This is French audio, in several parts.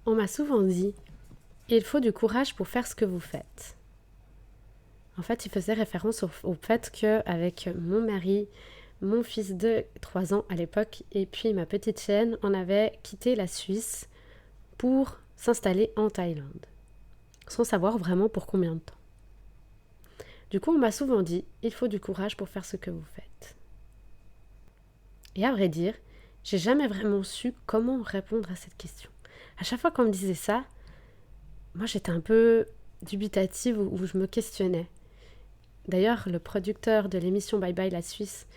On m'a souvent dit « Il faut du courage pour faire ce que vous faites ». En fait, il faisait référence au fait qu'avec mon mari, mon fils de 3 ans à l'époque, et puis ma petite chienne, on avait quitté la Suisse pour s'installer en Thaïlande, sans savoir vraiment pour combien de temps. Du coup, on m'a souvent dit « Il faut du courage pour faire ce que vous faites ». Et à vrai dire, j'ai jamais vraiment su comment répondre à cette question. À chaque fois qu'on me disait ça, moi j'étais un peu dubitative ou je me questionnais. D'ailleurs, le producteur de l'émission Bye Bye la Suisse,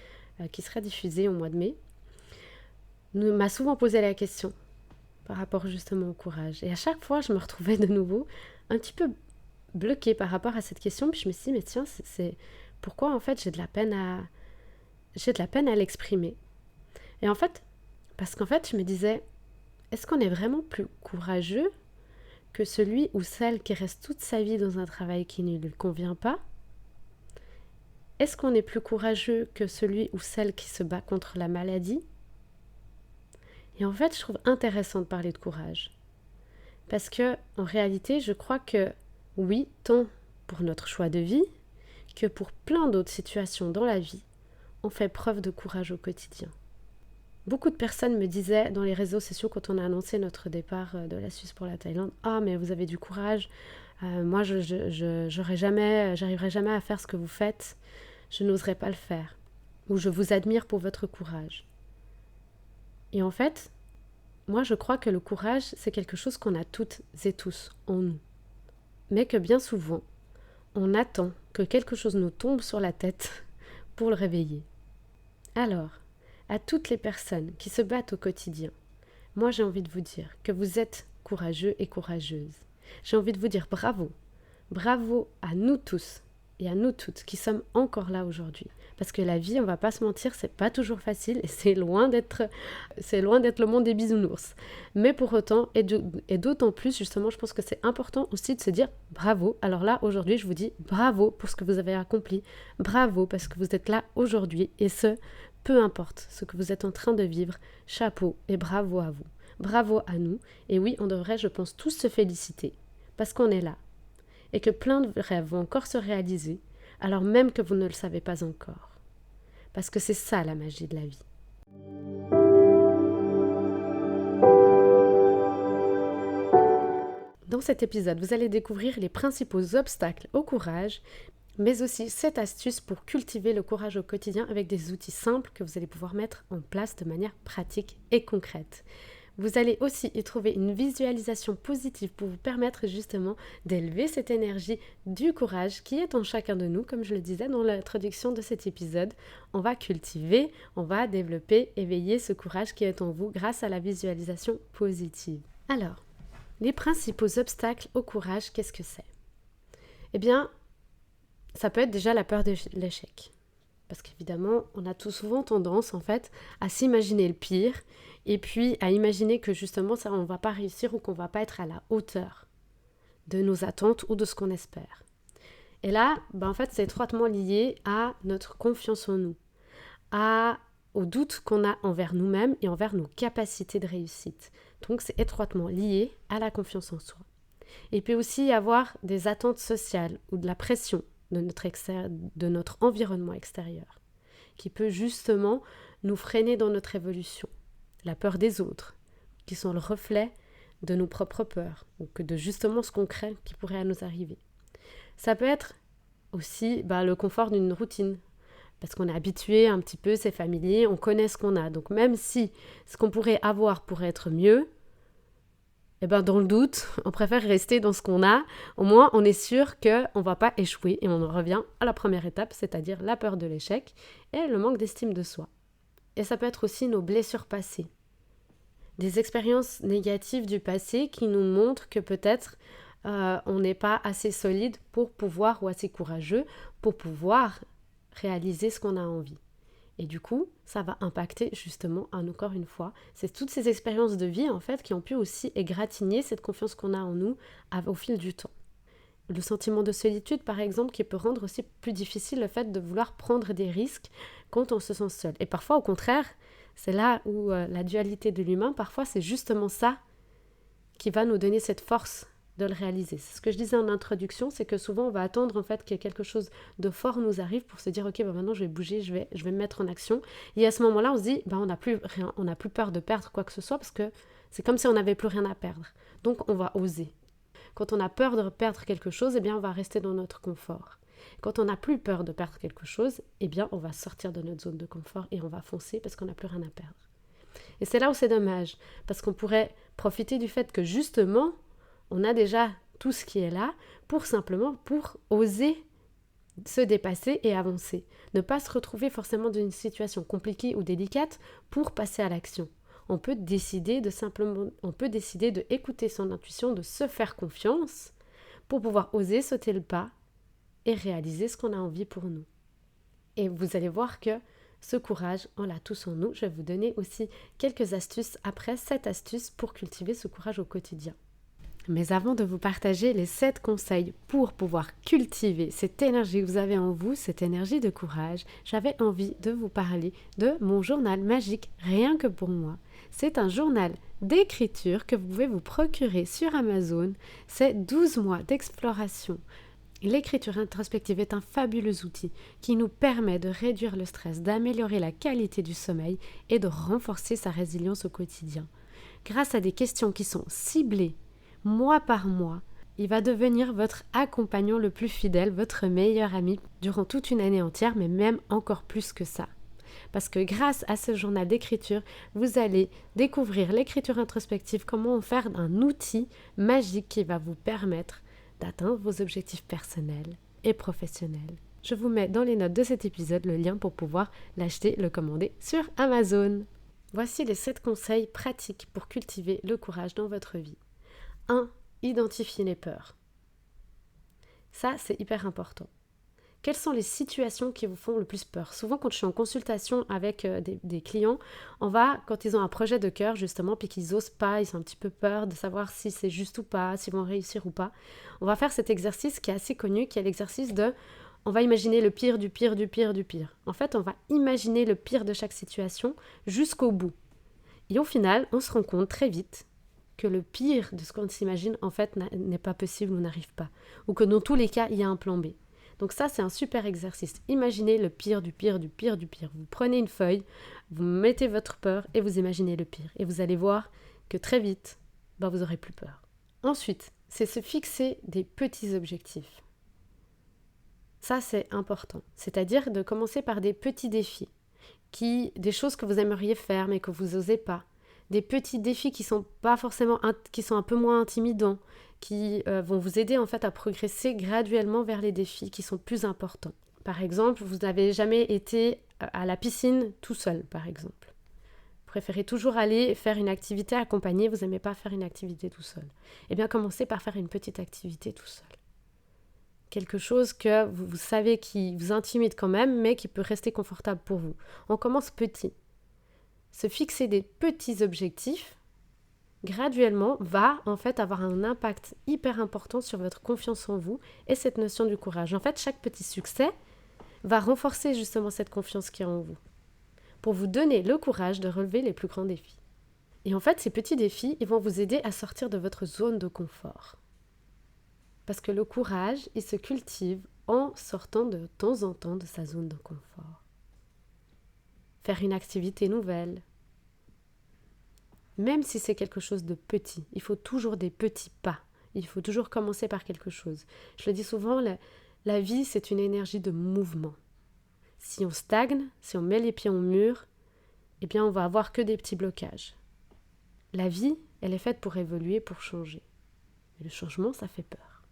qui sera diffusée au mois de mai, m'a souvent posé la question par rapport justement au courage. Et à chaque fois, je me retrouvais de nouveau un petit peu bloquée par rapport à cette question. Puis je me suis dit, mais tiens, c'est pourquoi en fait j'ai de la peine à l'exprimer. Et en fait, parce qu'en fait, je me disais, est-ce qu'on est vraiment plus courageux que celui ou celle qui reste toute sa vie dans un travail qui ne lui convient pas? Est-ce qu'on est plus courageux que celui ou celle qui se bat contre la maladie? Et en fait, je trouve intéressant de parler de courage. Parce que, en réalité, je crois que, oui, tant pour notre choix de vie, que pour plein d'autres situations dans la vie, on fait preuve de courage au quotidien. Beaucoup de personnes me disaient dans les réseaux sociaux quand on a annoncé notre départ de la Suisse pour la Thaïlande, « Ah, mais vous avez du courage, moi j'arriverai jamais à faire ce que vous faites, je n'oserais pas le faire, ou je vous admire pour votre courage. » Et en fait, moi je crois que le courage, c'est quelque chose qu'on a toutes et tous en nous. Mais que bien souvent, on attend que quelque chose nous tombe sur la tête pour le réveiller. Alors, à toutes les personnes qui se battent au quotidien, moi j'ai envie de vous dire que vous êtes courageux et courageuses. J'ai envie de vous dire bravo. Bravo à nous tous et à nous toutes qui sommes encore là aujourd'hui. Parce que la vie, on va pas se mentir, c'est pas toujours facile et c'est loin d'être le monde des bisounours. Mais pour autant, et d'autant plus, justement, je pense que c'est important aussi de se dire bravo. Alors là, aujourd'hui, je vous dis bravo pour ce que vous avez accompli. Bravo parce que vous êtes là aujourd'hui et peu importe ce que vous êtes en train de vivre, chapeau et bravo à vous. Bravo à nous. Et oui, on devrait, je pense, tous se féliciter parce qu'on est là. Et que plein de rêves vont encore se réaliser, alors même que vous ne le savez pas encore. Parce que c'est ça la magie de la vie. Dans cet épisode, vous allez découvrir les principaux obstacles au courage, mais aussi 7 astuces pour cultiver le courage au quotidien avec des outils simples que vous allez pouvoir mettre en place de manière pratique et concrète. Vous allez aussi y trouver une visualisation positive pour vous permettre justement d'élever cette énergie du courage qui est en chacun de nous, comme je le disais dans l'introduction de cet épisode. On va cultiver, on va développer, éveiller ce courage qui est en vous grâce à la visualisation positive. Alors, les principaux obstacles au courage, qu'est-ce que c'est? Eh bien, ça peut être déjà la peur de l'échec. Parce qu'évidemment, on a tout souvent tendance, en fait, à s'imaginer le pire et puis à imaginer que justement, ça, on ne va pas réussir ou qu'on ne va pas être à la hauteur de nos attentes ou de ce qu'on espère. Et là, en fait, c'est étroitement lié à notre confiance en nous, au doute qu'on a envers nous-mêmes et envers nos capacités de réussite. Donc, c'est étroitement lié à la confiance en soi. Et puis aussi y avoir des attentes sociales ou de la pression de notre environnement extérieur, qui peut justement nous freiner dans notre évolution. La peur des autres, qui sont le reflet de nos propres peurs, ou que de justement ce qu'on craint qui pourrait nous arriver. Ça peut être aussi le confort d'une routine, parce qu'on est habitué un petit peu, c'est familier, on connaît ce qu'on a. Donc même si ce qu'on pourrait avoir pourrait être mieux, dans le doute, on préfère rester dans ce qu'on a. Au moins, on est sûr qu'on ne va pas échouer et on en revient à la première étape, c'est-à-dire la peur de l'échec et le manque d'estime de soi. Et ça peut être aussi nos blessures passées. Des expériences négatives du passé qui nous montrent que peut-être on n'est pas assez solide pour pouvoir, ou assez courageux, pour pouvoir réaliser ce qu'on a envie. Et du coup, ça va impacter justement, encore une fois, c'est toutes ces expériences de vie en fait qui ont pu aussi égratigner cette confiance qu'on a en nous au fil du temps. Le sentiment de solitude, par exemple, qui peut rendre aussi plus difficile le fait de vouloir prendre des risques quand on se sent seul. Et parfois, au contraire, c'est là où la dualité de l'humain, parfois, c'est justement ça qui va nous donner cette force de le réaliser. C'est ce que je disais en introduction, c'est que souvent on va attendre en fait que quelque chose de fort nous arrive pour se dire ok, maintenant je vais bouger, je vais me mettre en action. Et à ce moment-là, on se dit on n'a plus rien, on n'a plus peur de perdre quoi que ce soit parce que c'est comme si on n'avait plus rien à perdre. Donc on va oser. Quand on a peur de perdre quelque chose, eh bien on va rester dans notre confort. Quand on n'a plus peur de perdre quelque chose, eh bien on va sortir de notre zone de confort et on va foncer parce qu'on n'a plus rien à perdre. Et c'est là où c'est dommage, parce qu'on pourrait profiter du fait que justement, on a déjà tout ce qui est là pour oser se dépasser et avancer. Ne pas se retrouver forcément dans une situation compliquée ou délicate pour passer à l'action. On peut décider de écouter son intuition, de se faire confiance pour pouvoir oser sauter le pas et réaliser ce qu'on a envie pour nous. Et vous allez voir que ce courage, on l'a tous en nous. Je vais vous donner aussi quelques astuces après 7 astuces pour cultiver ce courage au quotidien. Mais avant de vous partager les 7 conseils pour pouvoir cultiver cette énergie que vous avez en vous, cette énergie de courage, j'avais envie de vous parler de mon journal magique, rien que pour moi. C'est un journal d'écriture que vous pouvez vous procurer sur Amazon. C'est 12 mois d'exploration. L'écriture introspective est un fabuleux outil qui nous permet de réduire le stress, d'améliorer la qualité du sommeil et de renforcer sa résilience au quotidien. Grâce à des questions qui sont ciblées, mois par mois, il va devenir votre accompagnant le plus fidèle, votre meilleur ami durant toute une année entière, mais même encore plus que ça. Parce que grâce à ce journal d'écriture, vous allez découvrir l'écriture introspective, comment en faire un outil magique qui va vous permettre d'atteindre vos objectifs personnels et professionnels. Je vous mets dans les notes de cet épisode le lien pour pouvoir l'acheter, le commander sur Amazon. Voici les 7 conseils pratiques pour cultiver le courage dans votre vie. 1. Identifiez les peurs. Ça, c'est hyper important. Quelles sont les situations qui vous font le plus peur? Souvent, quand je suis en consultation avec des clients, quand ils ont un projet de cœur, justement, puis qu'ils n'osent pas, ils ont un petit peu peur de savoir si c'est juste ou pas, s'ils vont réussir ou pas, on va faire cet exercice qui est assez connu, qui est l'exercice de on va imaginer le pire du pire du pire du pire. En fait, on va imaginer le pire de chaque situation jusqu'au bout. Et au final, on se rend compte très vite que le pire de ce qu'on s'imagine, en fait, n'est pas possible ou n'arrive pas. Ou que dans tous les cas, il y a un plan B. Donc ça, c'est un super exercice. Imaginez le pire du pire du pire du pire. Vous prenez une feuille, vous mettez votre peur et vous imaginez le pire. Et vous allez voir que très vite, vous n'aurez plus peur. Ensuite, c'est se fixer des petits objectifs. Ça, c'est important. C'est-à-dire de commencer par des petits défis, des choses que vous aimeriez faire mais que vous n'osez pas. Des petits défis qui sont pas forcément, qui sont un peu moins intimidants, qui vont vous aider en fait à progresser graduellement vers les défis qui sont plus importants. Par exemple, vous n'avez jamais été à la piscine tout seul, par exemple. Vous préférez toujours aller faire une activité accompagnée, vous n'aimez pas faire une activité tout seul. Eh bien, commencez par faire une petite activité tout seul. Quelque chose que vous savez qui vous intimide quand même, mais qui peut rester confortable pour vous. On commence petit. Se fixer des petits objectifs, graduellement, va en fait avoir un impact hyper important sur votre confiance en vous et cette notion du courage. En fait, chaque petit succès va renforcer justement cette confiance qui est en vous, pour vous donner le courage de relever les plus grands défis. Et en fait, ces petits défis, ils vont vous aider à sortir de votre zone de confort. Parce que le courage, il se cultive en sortant de temps en temps de sa zone de confort. Faire une activité nouvelle. Même si c'est quelque chose de petit, il faut toujours des petits pas. Il faut toujours commencer par quelque chose. Je le dis souvent, la vie, c'est une énergie de mouvement. Si on stagne, si on met les pieds au mur, eh bien, on va avoir que des petits blocages. La vie, elle est faite pour évoluer, pour changer. Et le changement, ça fait peur.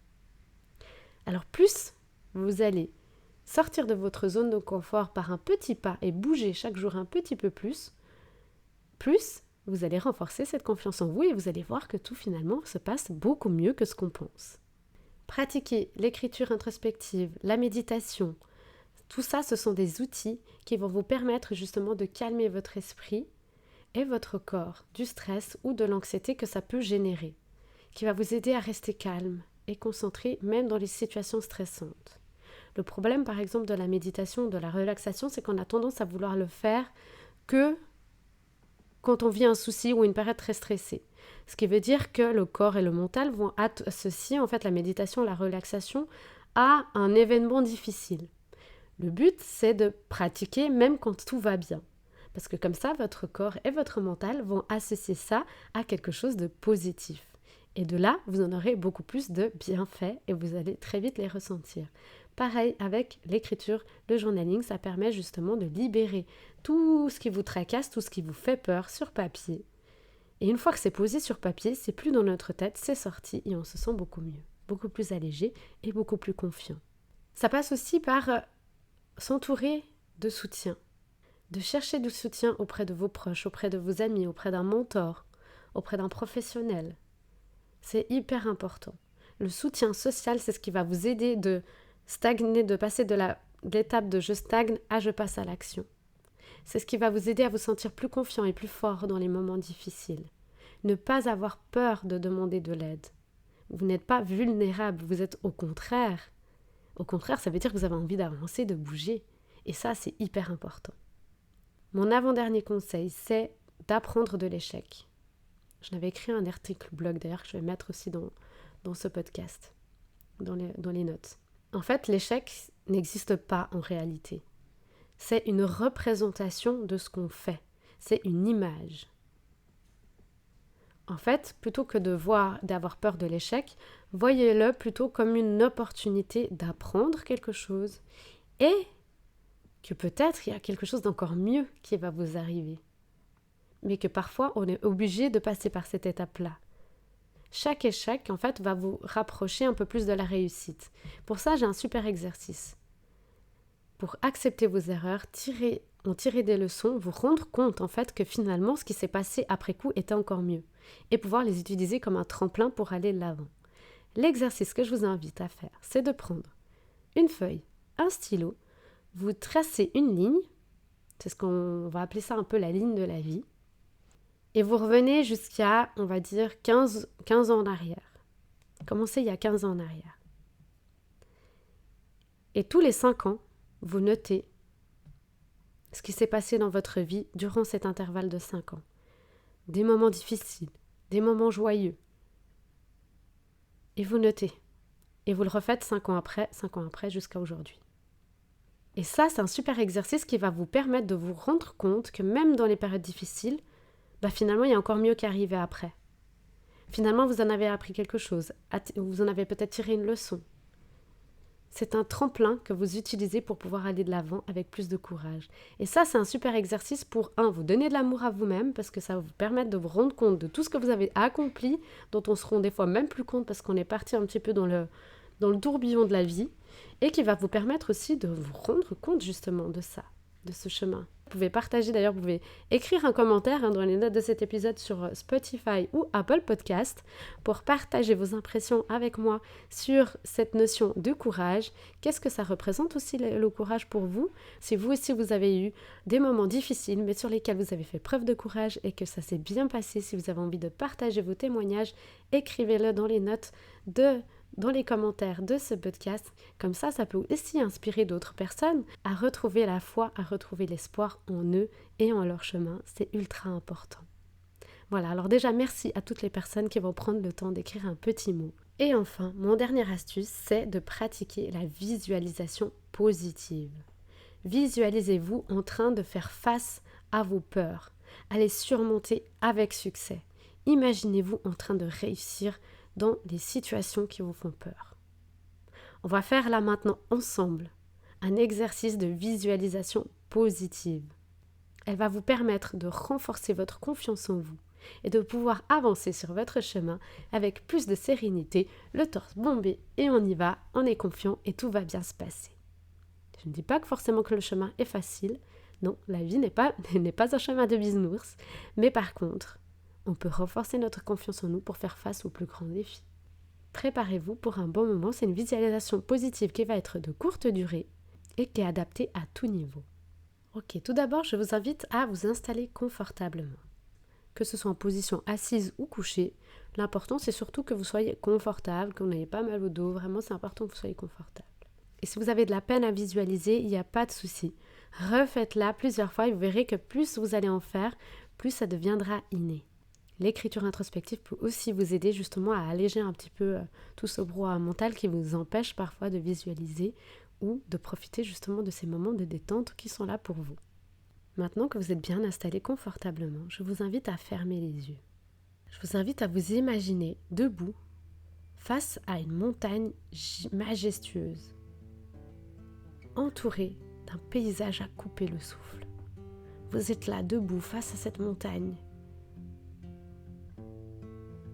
Alors, plus vous allez sortir de votre zone de confort par un petit pas et bouger chaque jour un petit peu plus vous allez renforcer cette confiance en vous et vous allez voir que tout finalement se passe beaucoup mieux que ce qu'on pense. Pratiquer l'écriture introspective, la méditation, tout ça, ce sont des outils qui vont vous permettre justement de calmer votre esprit et votre corps du stress ou de l'anxiété que ça peut générer, qui va vous aider à rester calme et concentré même dans les situations stressantes. Le problème par exemple de la méditation, de la relaxation, c'est qu'on a tendance à vouloir le faire que quand on vit un souci ou une période très stressée. Ce qui veut dire que le corps et le mental vont associer en fait la méditation, la relaxation à un événement difficile. Le but, c'est de pratiquer même quand tout va bien. Parce que comme ça, votre corps et votre mental vont associer ça à quelque chose de positif. Et de là, vous en aurez beaucoup plus de bienfaits et vous allez très vite les ressentir. Pareil avec l'écriture, le journaling, ça permet justement de libérer tout ce qui vous tracasse, tout ce qui vous fait peur sur papier. Et une fois que c'est posé sur papier, c'est plus dans notre tête, c'est sorti et on se sent beaucoup mieux, beaucoup plus allégé et beaucoup plus confiant. Ça passe aussi par s'entourer de soutien, de chercher du soutien auprès de vos proches, auprès de vos amis, auprès d'un mentor, auprès d'un professionnel. C'est hyper important. Le soutien social, c'est ce qui va vous aider de stagner, de passer de l'étape de je stagne à je passe à l'action. C'est ce qui va vous aider à vous sentir plus confiant et plus fort dans les moments difficiles. Ne pas avoir peur de demander de l'aide. Vous n'êtes pas vulnérable, vous êtes au contraire. Au contraire, ça veut dire que vous avez envie d'avancer, de bouger. Et ça, c'est hyper important. Mon avant-dernier conseil, c'est d'apprendre de l'échec. Je l'avais écrit un article blog d'ailleurs que je vais mettre aussi dans ce podcast, dans les notes. En fait, l'échec n'existe pas en réalité. C'est une représentation de ce qu'on fait. C'est une image. En fait, plutôt que d'avoir peur de l'échec, voyez-le plutôt comme une opportunité d'apprendre quelque chose et que peut-être il y a quelque chose d'encore mieux qui va vous arriver. Mais que parfois, on est obligé de passer par cette étape-là. Chaque échec, en fait, va vous rapprocher un peu plus de la réussite. Pour ça, j'ai un super exercice. Pour accepter vos erreurs, en tirer des leçons, vous rendre compte, en fait, que finalement, ce qui s'est passé après coup était encore mieux. Et pouvoir les utiliser comme un tremplin pour aller de l'avant. L'exercice que je vous invite à faire, c'est de prendre une feuille, un stylo, vous tracez une ligne, c'est ce qu'on va appeler ça un peu la ligne de la vie, et vous revenez jusqu'à, on va dire, 15 ans en arrière. Commencez il y a 15 ans en arrière. Et tous les 5 ans, vous notez ce qui s'est passé dans votre vie durant cet intervalle de 5 ans. Des moments difficiles, des moments joyeux. Et vous notez. Et vous le refaites 5 ans après jusqu'à aujourd'hui. Et ça, c'est un super exercice qui va vous permettre de vous rendre compte que même dans les périodes difficiles, finalement, il y a encore mieux qui arrive après. Finalement, vous en avez appris quelque chose, vous en avez peut-être tiré une leçon. C'est un tremplin que vous utilisez pour pouvoir aller de l'avant avec plus de courage. Et ça, c'est un super exercice pour, vous donner de l'amour à vous-même, parce que ça va vous permettre de vous rendre compte de tout ce que vous avez accompli, dont on se rend des fois même plus compte parce qu'on est parti un petit peu dans le tourbillon de la vie, et qui va vous permettre aussi de vous rendre compte justement de ça, de ce chemin. Vous pouvez partager, d'ailleurs, vous pouvez écrire un commentaire dans les notes de cet épisode sur Spotify ou Apple Podcast pour partager vos impressions avec moi sur cette notion de courage. Qu'est-ce que ça représente aussi le courage pour vous? Si vous aussi vous avez eu des moments difficiles mais sur lesquels vous avez fait preuve de courage et que ça s'est bien passé, si vous avez envie de partager vos témoignages, écrivez-le dans les notes dans les commentaires de ce podcast. Comme ça peut aussi inspirer d'autres personnes à retrouver la foi, à retrouver l'espoir en eux et en leur chemin. C'est ultra important. Voilà, alors déjà merci à toutes les personnes qui vont prendre le temps d'écrire un petit mot. Et enfin, mon dernière astuce, c'est de pratiquer la visualisation positive. Visualisez-vous en train de faire face à vos peurs, à les surmonter avec succès. Imaginez-vous en train de réussir dans les situations qui vous font peur. On va faire là maintenant ensemble un exercice de visualisation positive. Elle va vous permettre de renforcer votre confiance en vous et de pouvoir avancer sur votre chemin avec plus de sérénité, le torse bombé et on y va, on est confiant et tout va bien se passer. Je ne dis pas forcément que le chemin est facile, non, la vie n'est pas un chemin de bisounours, mais par contre, on peut renforcer notre confiance en nous pour faire face aux plus grands défis. Préparez-vous pour un bon moment, c'est une visualisation positive qui va être de courte durée et qui est adaptée à tout niveau. Ok, tout d'abord, je vous invite à vous installer confortablement. Que ce soit en position assise ou couchée, l'important c'est surtout que vous soyez confortable, que vous n'ayez pas mal au dos, vraiment c'est important que vous soyez confortable. Et si vous avez de la peine à visualiser, il n'y a pas de souci. Refaites-la plusieurs fois et vous verrez que plus vous allez en faire, plus ça deviendra inné. L'écriture introspective peut aussi vous aider justement à alléger un petit peu tout ce brouhaha mental qui vous empêche parfois de visualiser ou de profiter justement de ces moments de détente qui sont là pour vous. Maintenant que vous êtes bien installé confortablement, je vous invite à fermer les yeux. Je vous invite à vous imaginer debout face à une montagne majestueuse, entourée d'un paysage à couper le souffle. Vous êtes là debout face à cette montagne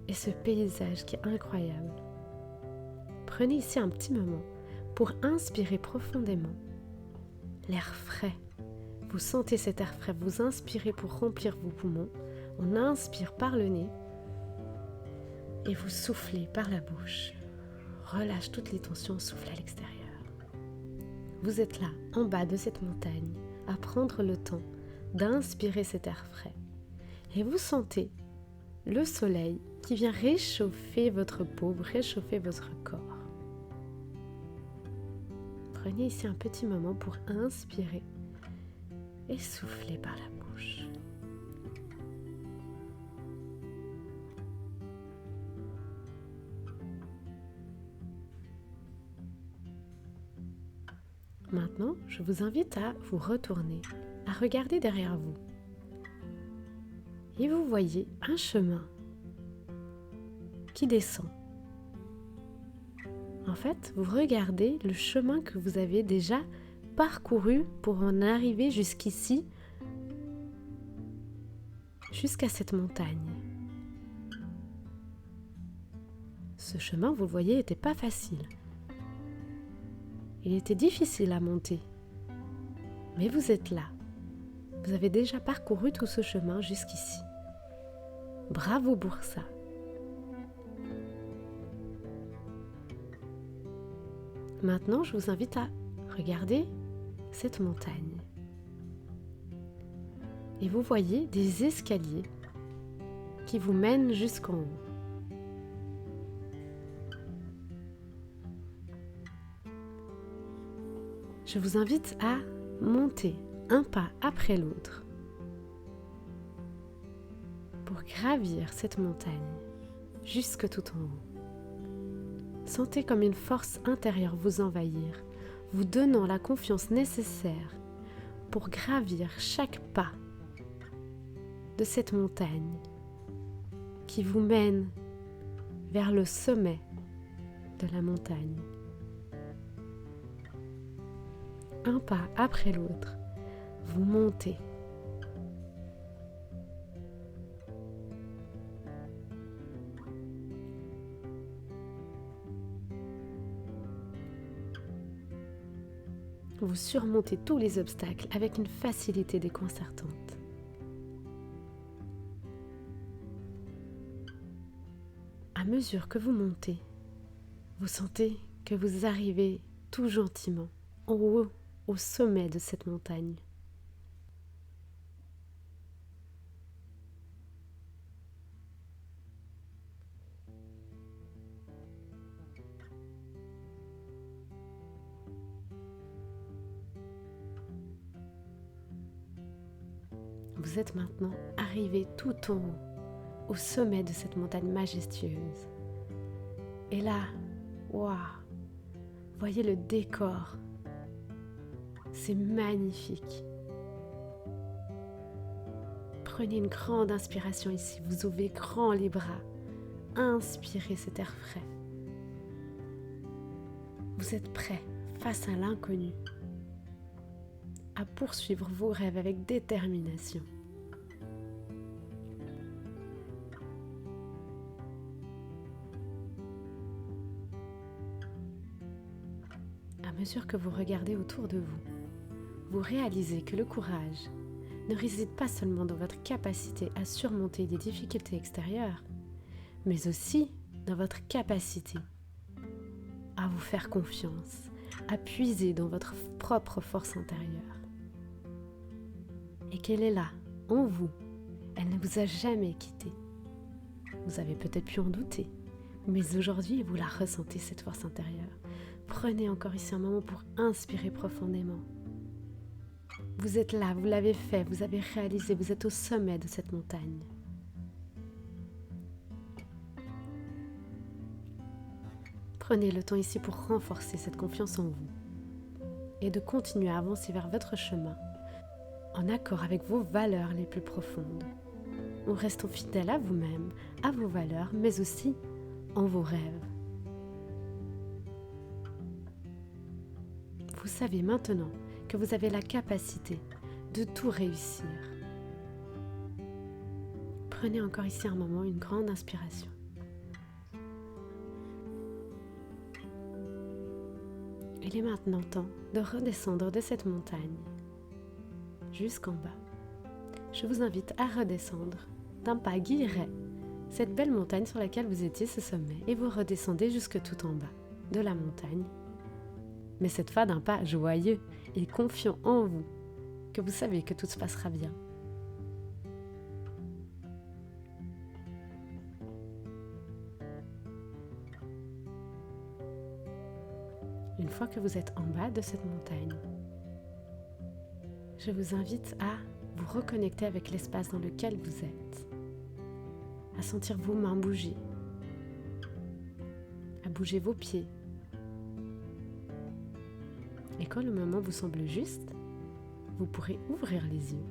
et ce paysage qui est incroyable. Prenez ici un petit moment pour inspirer profondément l'air frais. Vous sentez cet air frais, vous inspirez pour remplir vos poumons. On inspire par le nez et vous soufflez par la bouche. Relâche toutes les tensions, souffle à l'extérieur. Vous êtes là, en bas de cette montagne, à prendre le temps d'inspirer cet air frais. Et vous sentez le soleil qui vient réchauffer votre peau, réchauffer votre corps. Prenez ici un petit moment pour inspirer et souffler par la bouche. Maintenant, je vous invite à vous retourner, à regarder derrière vous. Et vous voyez un chemin qui descend. En fait, vous regardez le chemin que vous avez déjà parcouru pour en arriver jusqu'ici, jusqu'à cette montagne. Ce chemin, vous le voyez, n'était pas facile. Il était difficile à monter. Mais vous êtes là. Vous avez déjà parcouru tout ce chemin jusqu'ici. Bravo pour ça. Maintenant, je vous invite à regarder cette montagne. Et vous voyez des escaliers qui vous mènent jusqu'en haut. Je vous invite à monter un pas après l'autre pour gravir cette montagne jusque tout en haut. Sentez comme une force intérieure vous envahir, vous donnant la confiance nécessaire pour gravir chaque pas de cette montagne qui vous mène vers le sommet de la montagne. Un pas après l'autre, vous montez. Vous surmontez tous les obstacles avec une facilité déconcertante. À mesure que vous montez, vous sentez que vous arrivez tout gentiment en haut, au sommet de cette montagne. Vous êtes maintenant arrivé tout en haut, au sommet de cette montagne majestueuse. Et là, waouh, voyez le décor. C'est magnifique. Prenez une grande inspiration ici. Vous ouvrez grand les bras. Inspirez cet air frais. Vous êtes prêt face à l'inconnu à poursuivre vos rêves avec détermination. À mesure que vous regardez autour de vous, vous réalisez que le courage ne réside pas seulement dans votre capacité à surmonter des difficultés extérieures, mais aussi dans votre capacité à vous faire confiance, à puiser dans votre propre force intérieure. Et qu'elle est là, en vous. Elle ne vous a jamais quitté. Vous avez peut-être pu en douter, mais aujourd'hui, vous la ressentez, cette force intérieure. Prenez encore ici un moment pour inspirer profondément. Vous êtes là, vous l'avez fait, vous avez réalisé, vous êtes au sommet de cette montagne. Prenez le temps ici pour renforcer cette confiance en vous et de continuer à avancer vers votre chemin en accord avec vos valeurs les plus profondes, en restant fidèle à vous-même, à vos valeurs, mais aussi en vos rêves. Vous savez maintenant que vous avez la capacité de tout réussir. Prenez encore ici un moment, une grande inspiration. Il est maintenant temps de redescendre de cette montagne jusqu'en bas. Je vous invite à redescendre d'un pas guilleret cette belle montagne sur laquelle vous étiez, ce sommet, et vous redescendez jusque tout en bas de la montagne. Mais cette fois d'un pas joyeux et confiant en vous, que vous savez que tout se passera bien. Une fois que vous êtes en bas de cette montagne, je vous invite à vous reconnecter avec l'espace dans lequel vous êtes, à sentir vos mains bouger, à bouger vos pieds. Et quand le moment vous semble juste, vous pourrez ouvrir les yeux.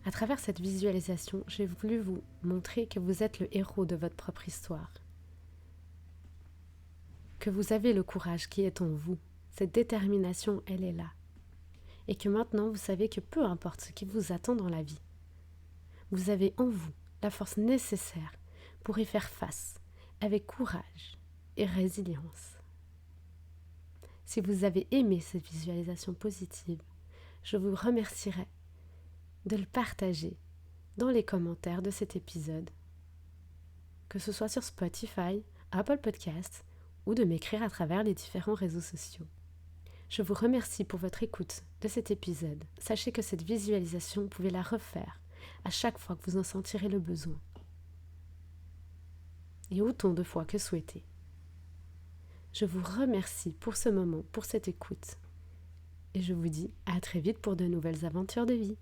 À travers cette visualisation, j'ai voulu vous montrer que vous êtes le héros de votre propre histoire, que vous avez le courage qui est en vous, cette détermination, elle est là, et que maintenant vous savez que peu importe ce qui vous attend dans la vie, vous avez en vous la force nécessaire pour y faire face avec courage et résilience. Si vous avez aimé cette visualisation positive, je vous remercierai de le partager dans les commentaires de cet épisode, que ce soit sur Spotify, Apple Podcasts ou de m'écrire à travers les différents réseaux sociaux. Je vous remercie pour votre écoute de cet épisode. Sachez que cette visualisation, vous pouvez la refaire à chaque fois que vous en sentirez le besoin, et autant de fois que souhaité. Je vous remercie pour ce moment, pour cette écoute, et je vous dis à très vite pour de nouvelles aventures de vie.